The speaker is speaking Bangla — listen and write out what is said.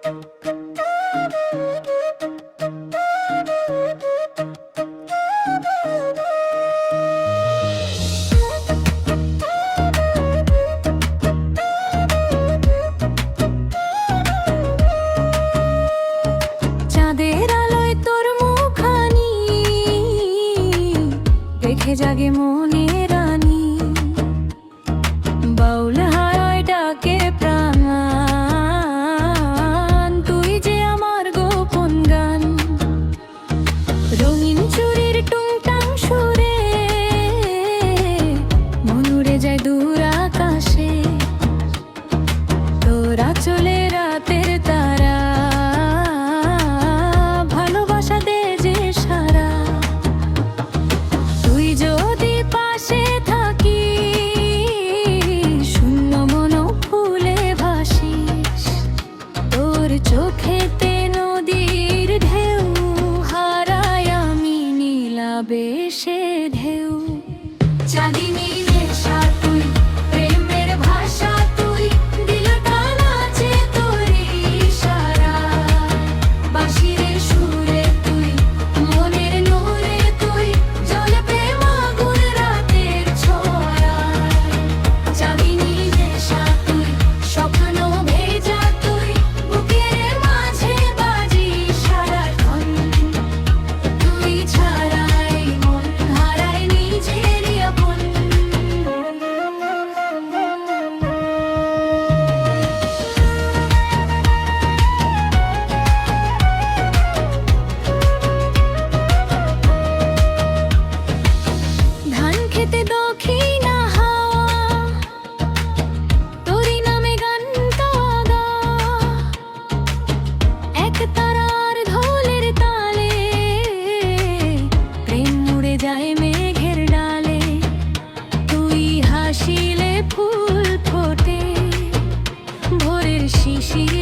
চাঁদের আলোয় তোর মুখখানি দেখে জাগে মনে রানী, বাউল হারায় ডাকে প্রাণ, তুই যে আমার গোপন গান। রঙিন চুরির টুংটাং সুরে মন উড়ে যায় দূর আকাশে, তোরা চলে রাতের তারা, ভালোবাসা দে যে সারা। তুই যদি পাশে থাকিস শূন্য মন ফুলে ভাসিস, তোর চোখেতে নদীর ঢেউ হারায় আমি নীলাবেশে ঢেউ। চাঁদিনী নেশা তুই, প্রেমের ভাষা তুই, দিলটা নাচে তোর ইশারায়। বাঁশির সুরে তুই, মনের নূরে তুই, জ্বলে প্রেম আগুন রাতের ছোঁয়ায়। চাঁদিনী নেশা তুই, স্বপ্ন ভেজা তুই, বুকের মাঝে বাজি সারাক্ষণ। তুই ছাড়াই মন হারায় নিজেরই আপন। ধান খেতে দক্ষিণা হাওয়া, তোরই নামে গান গাওয়া, এক তারার ঢোলের তালে প্রেম উড়ে যায় মেঘের ডালে। তুই হাসিলে ফুল ফোটে, ভোরের শিশির